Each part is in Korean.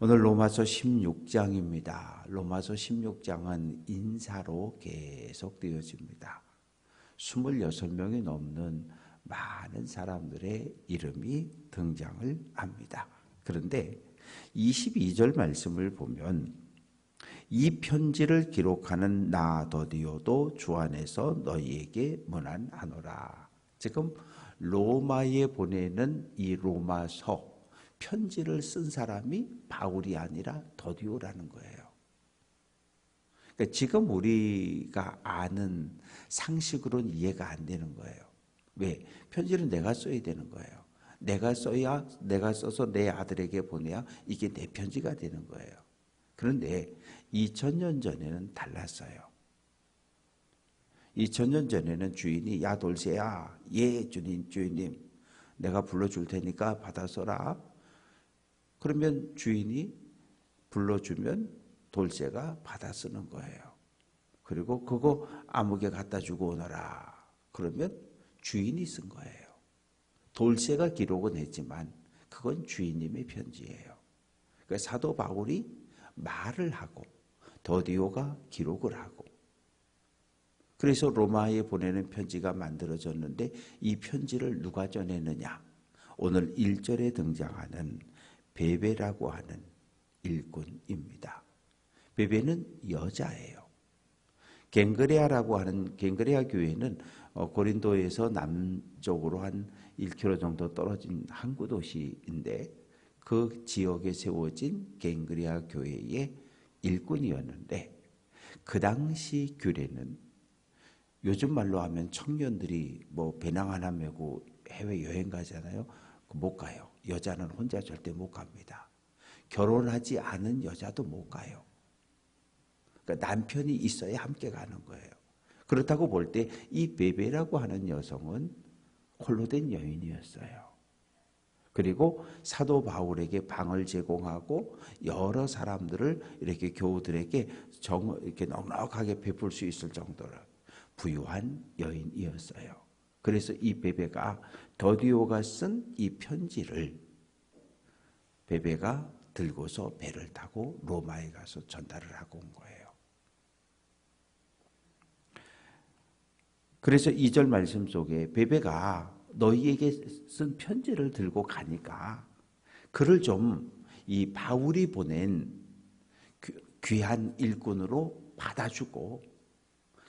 오늘 로마서 16장입니다. 로마서 16장은 인사로 계속 되어집니다. 26명이 넘는 많은 사람들의 이름이 등장을 합니다. 그런데 22절 말씀을 보면 이 편지를 기록하는 나 더디오도 주 안에서 너희에게 문안하노라. 지금 로마에 보내는 이 로마서 편지를 쓴 사람이 바울이 아니라 더디오라는 거예요. 그러니까 지금 우리가 아는 상식으로는 이해가 안 되는 거예요. 왜? 편지는 내가 써야 되는 거예요. 내가 써서 내 아들에게 보내야 이게 내 편지가 되는 거예요. 그런데 2000년 전에는 달랐어요. 2000년 전에는 주인이 야 돌쇠야, 예 주인님 내가 불러줄 테니까 받아 써라. 그러면 주인이 불러주면 돌쇠가 받아 쓰는 거예요. 그리고 그거 아무개 갖다 주고 오너라. 그러면 주인이 쓴 거예요. 돌쇠가 기록은 했지만 그건 주인님의 편지예요. 그러니까 사도 바울이 말을 하고 더디오가 기록을 하고, 그래서 로마에 보내는 편지가 만들어졌는데 이 편지를 누가 전했느냐? 오늘 1절에 등장하는 베베라고 하는 일꾼입니다. 베베는 여자예요. 갱그레아라고 하는 갱그레아 교회는 고린도에서 남쪽으로 한 1km 정도 떨어진 항구 도시인데 그 지역에 세워진 갱그레아 교회의 일꾼이었는데, 그 당시 규례는 요즘 말로 하면 청년들이 뭐 배낭 하나 메고 해외 여행 가잖아요. 못 가요. 여자는 혼자 절대 못 갑니다. 결혼하지 않은 여자도 못 가요. 그러니까 남편이 있어야 함께 가는 거예요. 그렇다고 볼 때 이 베베라고 하는 여성은 홀로 된 여인이었어요. 그리고 사도 바울에게 방을 제공하고 여러 사람들을 이렇게 교우들에게 이렇게 넉넉하게 베풀 수 있을 정도로 부유한 여인이었어요. 그래서 이 베베가 더디오가 쓴 이 편지를 베베가 들고서 배를 타고 로마에 가서 전달을 하고 온 거예요. 그래서 2절 말씀 속에 베베가 너희에게 쓴 편지를 들고 가니까 그를 좀 이 바울이 보낸 귀한 일꾼으로 받아주고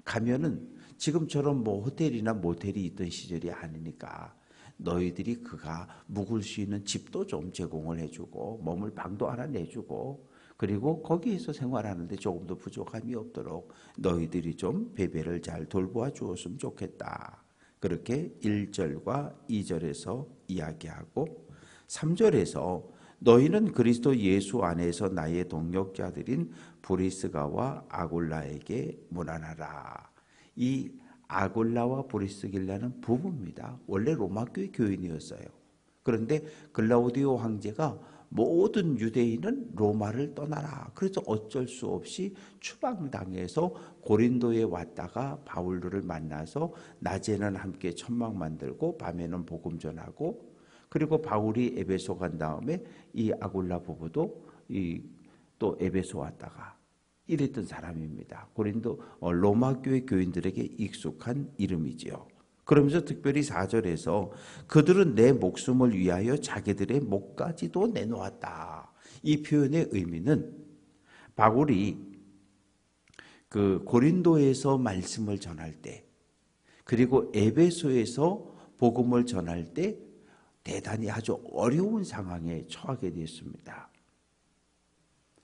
가면은 지금처럼 뭐 호텔이나 모텔이 있던 시절이 아니니까 너희들이 그가 묵을 수 있는 집도 좀 제공을 해주고 머물 방도 하나 내주고, 그리고 거기에서 생활하는데 조금 더 부족함이 없도록 너희들이 좀 베베를 잘 돌보아 주었으면 좋겠다. 그렇게 1절과 2절에서 이야기하고 3절에서 너희는 그리스도 예수 안에서 나의 동역자들인 브리스가와 아굴라에게 문안하라. 이 아굴라와 브리스길라는 부부입니다. 원래 로마교회 교인이었어요. 그런데 글라우디오 황제가 모든 유대인은 로마를 떠나라. 그래서 어쩔 수 없이 추방당해서 고린도에 왔다가 바울을 만나서 낮에는 함께 천막 만들고 밤에는 복음 전하고, 그리고 바울이 에베소 간 다음에 이 아굴라 부부도 또 에베소 왔다가 이랬던 사람입니다. 고린도 로마 교회 교인들에게 익숙한 이름이지요. 그러면서 특별히 4절에서 그들은 내 목숨을 위하여 자기들의 목까지도 내놓았다. 이 표현의 의미는 바울이 그 고린도에서 말씀을 전할 때, 그리고 에베소에서 복음을 전할 때 대단히 아주 어려운 상황에 처하게 됐습니다.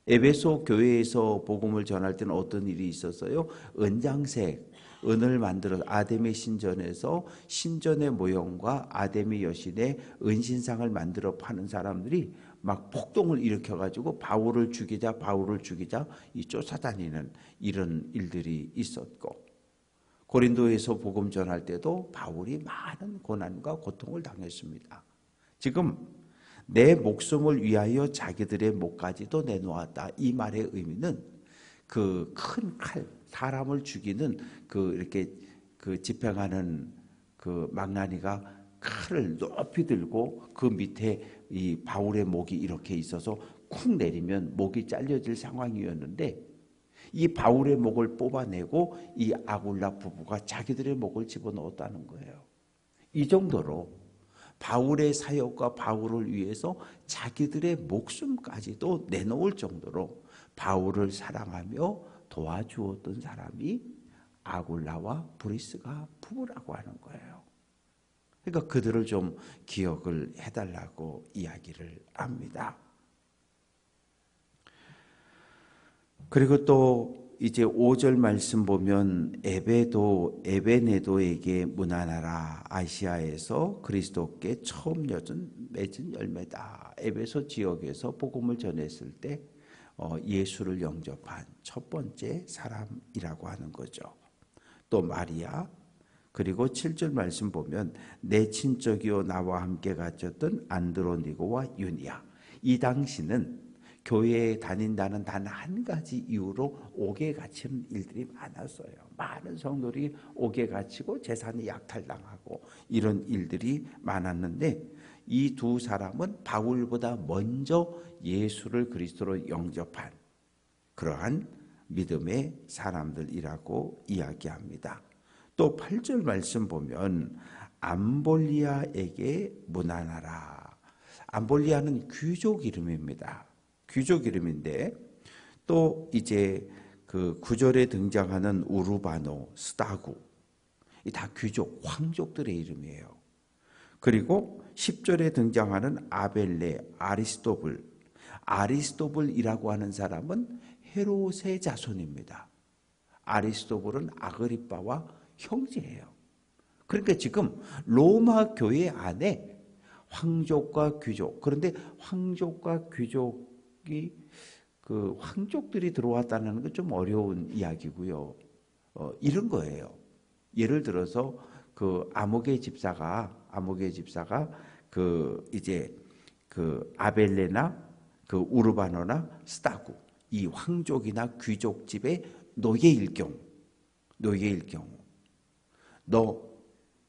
에베소 교회에서 복음을 전할 때는 어떤 일이 있었어요? 은장색, 은을 만들어 아데미 신전에서 신전의 모형과 아데미 여신의 은신상을 만들어 파는 사람들이 막 폭동을 일으켜가지고 바울을 죽이자 이 쫓아다니는 이런 일들이 있었고, 고린도에서 복음 전할 때도 바울이 많은 고난과 고통을 당했습니다. 지금 내 목숨을 위하여 자기들의 목까지도 내놓았다. 이 말의 의미는 그 큰 칼, 사람을 죽이는 그 이렇게 그 집행하는 그 망나니가 칼을 높이 들고 그 밑에 이 바울의 목이 이렇게 있어서 쿵 내리면 목이 잘려질 상황이었는데 이 바울의 목을 뽑아내고 이 아굴라 부부가 자기들의 목을 집어넣었다는 거예요. 이 정도로 바울의 사역과 바울을 위해서 자기들의 목숨까지도 내놓을 정도로 바울을 사랑하며 도와주었던 사람이 아굴라와 브리스가 부부라고 하는 거예요. 그러니까 그들을 좀 기억을 해달라고 이야기를 합니다. 그리고 또 이제 5절 말씀 보면 에베네도에게 문안하라. 아시아에서 그리스도께 처음 맺은 열매다. 에베소 지역에서 복음을 전했을 때 예수를 영접한 첫 번째 사람이라고 하는 거죠. 또 마리아, 그리고 7절 말씀 보면 내 친척이요 나와 함께 갇혔던 안드로니고와 유니아. 이 당시는 교회에 다닌다는 단 한 가지 이유로 옥에 갇히는 일들이 많았어요. 많은 성도들이 옥에 갇히고 재산이 약탈당하고 이런 일들이 많았는데 이 두 사람은 바울보다 먼저 예수를 그리스도로 영접한 그러한 믿음의 사람들이라고 이야기합니다. 또 8절 말씀 보면 암볼리아에게 문안하라. 암볼리아는 귀족 이름입니다. 귀족 이름인데 또 이제 그 9절에 등장하는 우르바노, 스타구 이 다 귀족, 황족들의 이름이에요. 그리고 10절에 등장하는 아벨레, 아리스토블이라고 하는 사람은 헤롯의 자손입니다. 아리스토블은 아그리빠와 형제예요. 그러니까 지금 로마 교회 안에 황족과 귀족, 그런데 황족과 귀족이 그 황족들이 들어왔다는 건 좀 어려운 이야기고요. 이런 거예요. 예를 들어서 그 아모게 집사가 그 이제 그 아벨레나 그 우르바노나 스타구 이 황족이나 귀족 집의 노예일 경우 너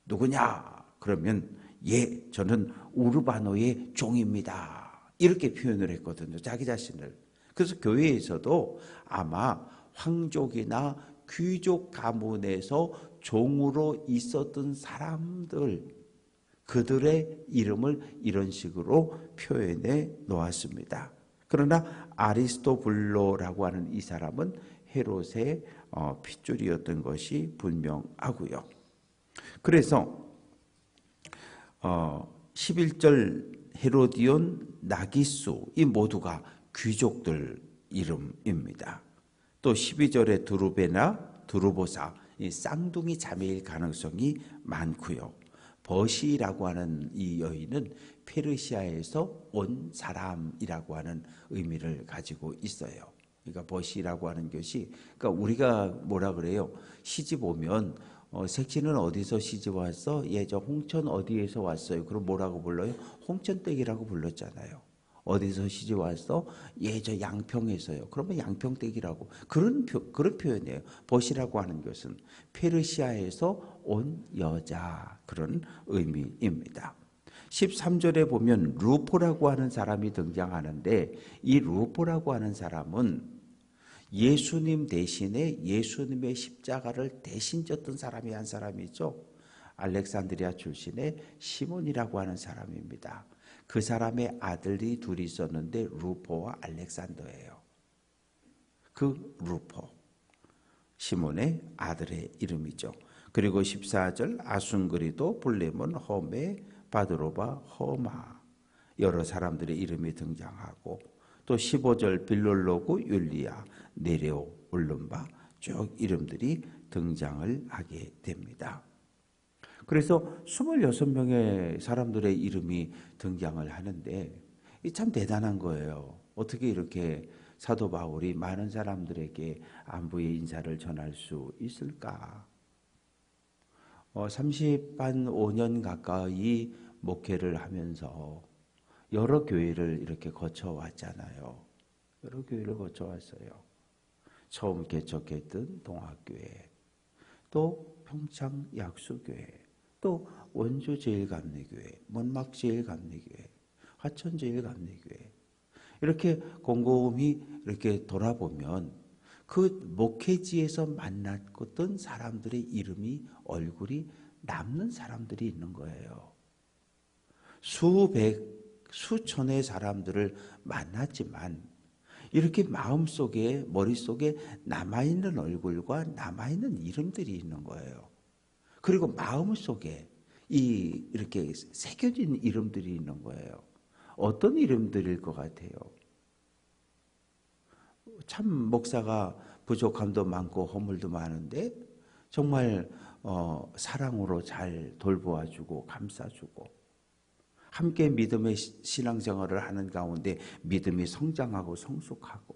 누구냐? 그러면 예, 저는 우르바노의 종입니다. 이렇게 표현을 했거든요. 자기 자신을. 그래서 교회에서도 아마 황족이나 귀족 가문에서 종으로 있었던 사람들, 그들의 이름을 이런 식으로 표현해 놓았습니다. 그러나 아리스토블로라고 하는 이 사람은 헤롯의 핏줄이었던 것이 분명하고요. 그래서 11절 헤로디온, 나기수 이 모두가 귀족들 이름입니다. 또 12절에 두루보사 이 쌍둥이 자매일 가능성이 많고요. 버시라고 하는 이 여인은 페르시아에서 온 사람이라고 하는 의미를 가지고 있어요. 그러니까 버시라고 하는 것이 그러니까 우리가 뭐라 그래요? 시집 오면 색시는 어디서 시집 왔어? 예, 저 홍천 어디에서 왔어요? 그럼 뭐라고 불러요? 홍천댁이라고 불렀잖아요. 어디서 시집 왔어? 예, 저 양평에서요. 그러면 양평댁이라고 그런 표현이에요. 버시라고 하는 것은 페르시아에서 온 여자 그런 의미입니다. 13절에 보면 루포라고 하는 사람이 등장하는데 이 루포라고 하는 사람은 예수님 대신에 예수님의 십자가를 대신 졌던 사람이 한 사람이죠. 알렉산드리아 출신의 시몬이라고 하는 사람입니다. 그 사람의 아들이 둘이 있었는데 루포와 알렉산더예요. 그 루포, 시몬의 아들의 이름이죠. 그리고 14절 아순그리도, 블레몬, 허메, 바드로바, 허마 여러 사람들의 이름이 등장하고 또 15절 빌롤로구, 율리아, 네레오, 울lum바 쭉 이름들이 등장을 하게 됩니다. 그래서 26명의 사람들의 이름이 등장을 하는데 참 대단한 거예요. 어떻게 이렇게 사도 바울이 많은 사람들에게 안부의 인사를 전할 수 있을까? 35년 가까이 목회를 하면서 여러 교회를 이렇게 거쳐왔잖아요. 여러 교회를 거쳐왔어요. 처음 개척했던 동학교회, 또 평창 약수교회, 또 원주제일감리교회, 문막제일감리교회, 화천제일감리교회 이렇게 곰곰이 이렇게 돌아보면 그 목회지에서 만났던 사람들의 이름이 얼굴이 남는 사람들이 있는 거예요. 수백, 수천의 사람들을 만났지만 이렇게 마음속에 머릿속에 남아있는 얼굴과 남아있는 이름들이 있는 거예요. 그리고 마음속에 이렇게 새겨진 이름들이 있는 거예요. 어떤 이름들일 것 같아요? 참 목사가 부족함도 많고 허물도 많은데 정말 사랑으로 잘 돌보아주고 감싸주고 함께 믿음의 신앙생활을 하는 가운데 믿음이 성장하고 성숙하고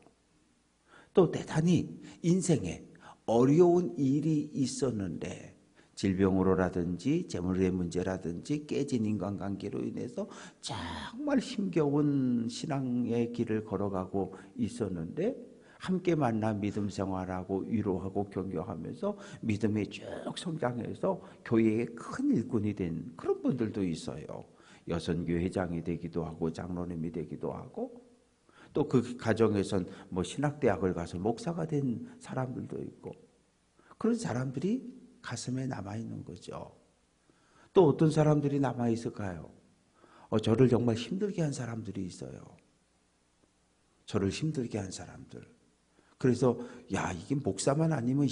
또 대단히 인생에 어려운 일이 있었는데 질병으로라든지 재물의 문제라든지 깨진 인간관계로 인해서 정말 힘겨운 신앙의 길을 걸어가고 있었는데 함께 만나 믿음 생활하고 위로하고 격려하면서 믿음이 쭉 성장해서 교회의 큰 일꾼이 된 그런 분들도 있어요. 여선교회 회장이 되기도 하고 장로님이 되기도 하고 또 그 가정에선 뭐 신학대학을 가서 목사가 된 사람들도 있고 그런 사람들이 가슴에 남아있는 거죠. 또 어떤 사람들이 남아있을까요? 저를 정말 힘들게 한 사람들이 있어요. 저를 힘들게 한 사람들. 그래서 야 이게 목사만 아니면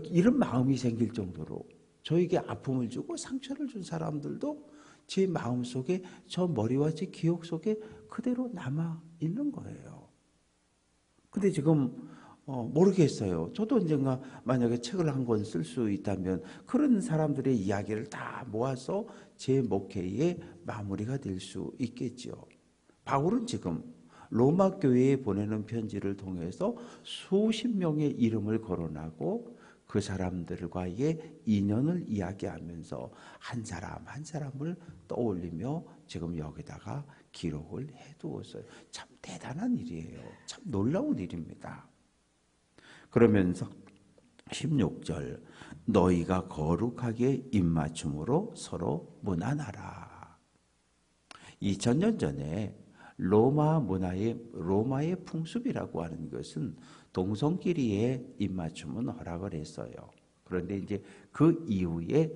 이런 마음이 생길 정도로 저에게 아픔을 주고 상처를 준 사람들도 제 마음속에 저 머리와 제 기억 속에 그대로 남아있는 거예요. 근데 지금 모르겠어요. 저도 언젠가 만약에 책을 한 권 쓸 수 있다면 그런 사람들의 이야기를 다 모아서 제 목회의 마무리가 될 수 있겠죠. 바울은 지금 로마 교회에 보내는 편지를 통해서 수십 명의 이름을 거론하고 그 사람들과의 인연을 이야기하면서 한 사람 한 사람을 떠올리며 지금 여기다가 기록을 해두었어요. 참 대단한 일이에요. 참 놀라운 일입니다. 그러면서 16절 너희가 거룩하게 입맞춤으로 서로 문안하라. 2000년 전에 로마 문화의 로마의 풍습이라고 하는 것은 동성끼리의 입맞춤은 허락을 했어요. 그런데 이제 그 이후에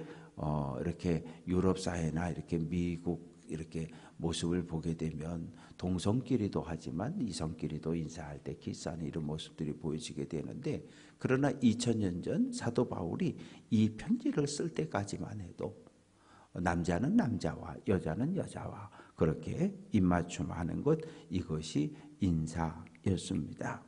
이렇게 유럽 사회나 이렇게 미국 이렇게 모습을 보게 되면 동성끼리도 하지만 이성끼리도 인사할 때 키스하는 이런 모습들이 보여지게 되는데 그러나 2000년 전 사도 바울이 이 편지를 쓸 때까지만 해도 남자는 남자와 여자는 여자와 그렇게 입맞춤하는 것 이것이 인사였습니다.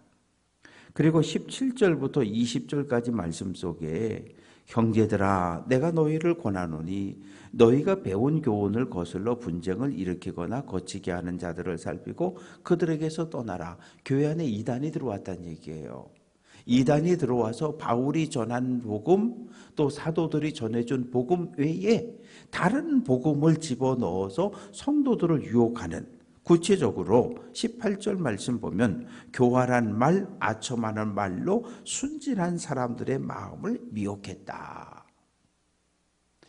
그리고 17절부터 20절까지 말씀 속에 형제들아 내가 너희를 권하노니 너희가 배운 교훈을 거슬러 분쟁을 일으키거나 거치게 하는 자들을 살피고 그들에게서 떠나라. 교회 안에 이단이 들어왔다는 얘기예요. 이단이 들어와서 바울이 전한 복음 또 사도들이 전해준 복음 외에 다른 복음을 집어넣어서 성도들을 유혹하는 구체적으로 18절 말씀 보면 교활한 말, 아첨하는 말로 순진한 사람들의 마음을 미혹했다.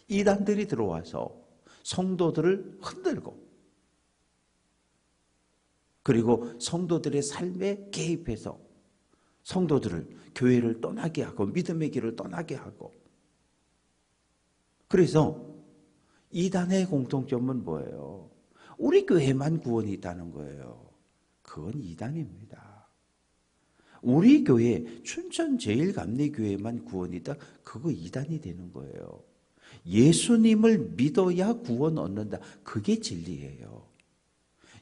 이단들이 들어와서 성도들을 흔들고 그리고 성도들의 삶에 개입해서 성도들을 교회를 떠나게 하고 믿음의 길을 떠나게 하고 그래서 이단의 공통점은 뭐예요? 우리 교회만 구원이 있다는 거예요. 그건 이단입니다. 우리 교회 춘천제일감리교회만 구원이 있다. 그거 이단이 되는 거예요. 예수님을 믿어야 구원 얻는다. 그게 진리예요.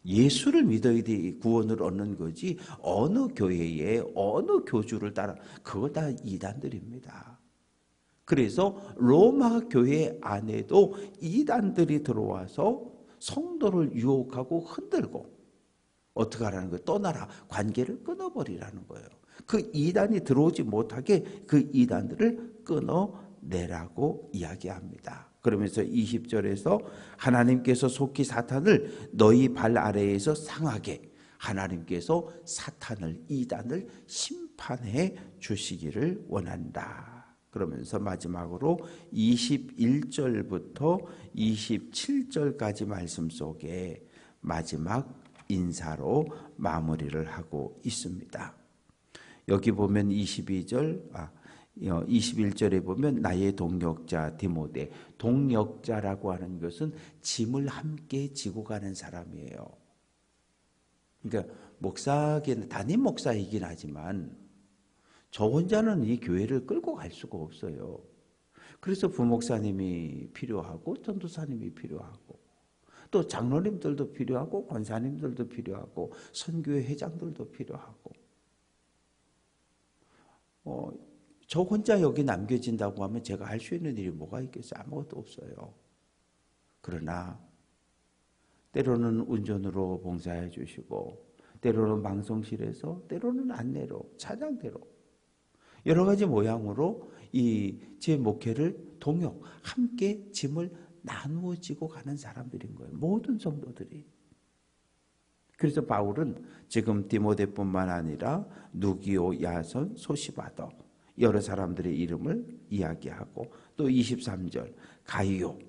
예수를 믿어야 구원을 얻는 거지 어느 교회에 어느 교주를 따라 그거 다 이단들입니다. 그래서 로마 교회 안에도 이단들이 들어와서 성도를 유혹하고 흔들고 어떻게 하라는 거예요? 떠나라. 관계를 끊어버리라는 거예요. 그 이단이 들어오지 못하게 그 이단들을 끊어내라고 이야기합니다. 그러면서 20절에서 하나님께서 속히 사탄을 너희 발 아래에서 상하게 하나님께서 사탄을 이단을 심판해 주시기를 원한다. 그러면서 마지막으로 21절부터 27절까지 말씀 속에 마지막 인사로 마무리를 하고 있습니다. 여기 보면 21절에 보면 나의 동역자 디모데, 동역자라고 하는 것은 짐을 함께 지고 가는 사람이에요. 그러니까 담임 목사이긴 하지만 저 혼자는 이 교회를 끌고 갈 수가 없어요. 그래서 부목사님이 필요하고 전도사님이 필요하고 또 장로님들도 필요하고 권사님들도 필요하고 선교회 회장들도 필요하고 저 혼자 여기 남겨진다고 하면 제가 할 수 있는 일이 뭐가 있겠어요? 아무것도 없어요. 그러나 때로는 운전으로 봉사해 주시고 때로는 방송실에서 때로는 안내로 찬양대로 여러 가지 모양으로 제 목회를 함께 짐을 나누어 지고 가는 사람들인 거예요. 모든 성도들이. 그래서 바울은 지금 디모데뿐만 아니라 누기오, 야손, 소시바더 여러 사람들의 이름을 이야기하고 또 23절 가이오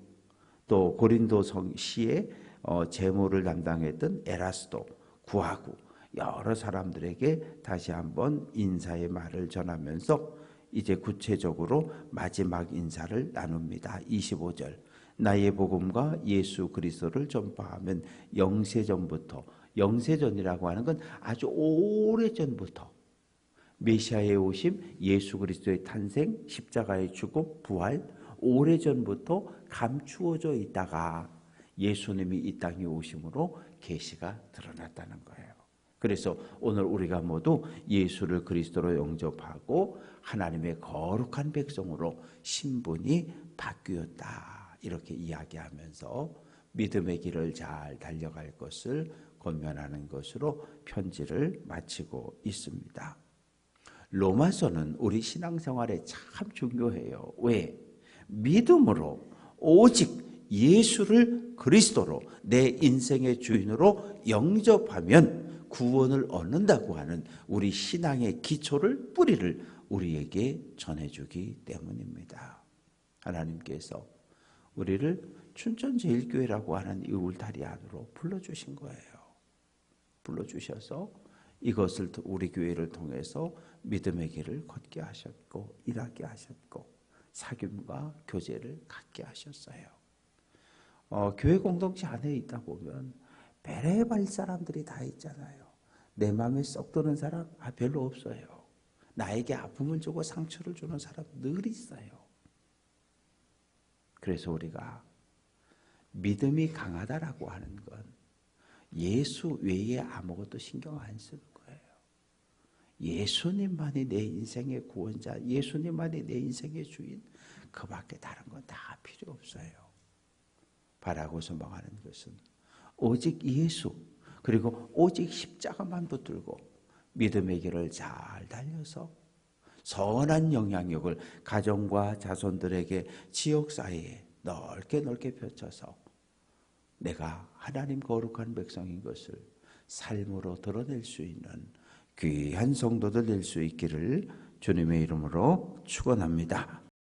또 고린도 성시의 재무를 담당했던 에라스도 구하고 여러 사람들에게 다시 한번 인사의 말을 전하면서 이제 구체적으로 마지막 인사를 나눕니다. 25절 나의 복음과 예수 그리스도를 전파하면 영세전이라고 하는 건 아주 오래전부터 메시아의 오심, 예수 그리스도의 탄생, 십자가의 죽음, 부활 오래전부터 감추어져 있다가 예수님이 이 땅에 오심으로 계시가 드러났다는 거예요. 그래서 오늘 우리가 모두 예수를 그리스도로 영접하고 하나님의 거룩한 백성으로 신분이 바뀌었다. 이렇게 이야기하면서 믿음의 길을 잘 달려갈 것을 권면하는 것으로 편지를 마치고 있습니다. 로마서는 우리 신앙생활에 참 중요해요. 왜? 믿음으로 오직 예수를 그리스도로 내 인생의 주인으로 영접하면 구원을 얻는다고 하는 우리 신앙의 기초를 뿌리를 우리에게 전해주기 때문입니다. 하나님께서 우리를 춘천제일교회라고 하는 이 울타리 안으로 불러주신 거예요. 불러주셔서 이것을 우리 교회를 통해서 믿음의 길을 걷게 하셨고 일하게 하셨고 사귐과 교제를 갖게 하셨어요. 교회 공동체 안에 있다 보면 별의별 사람들이 다 있잖아요. 내 마음에 쏙 드는 사람 별로 없어요. 나에게 아픔을 주고 상처를 주는 사람 늘 있어요. 그래서 우리가 믿음이 강하다라고 하는 건 예수 외에 아무것도 신경 안 쓰는 거예요. 예수님만이 내 인생의 구원자, 예수님만이 내 인생의 주인, 그 밖에 다른 건 다 필요 없어요. 바라고 소망하는 것은 오직 예수, 그리고 오직 십자가만 붙들고 믿음의 길을 잘 달려서 선한 영향력을 가정과 자손들에게 지역사회에 넓게 펼쳐서 내가 하나님 거룩한 백성인 것을 삶으로 드러낼 수 있는 귀한 성도들 될 수 있기를 주님의 이름으로 축원합니다.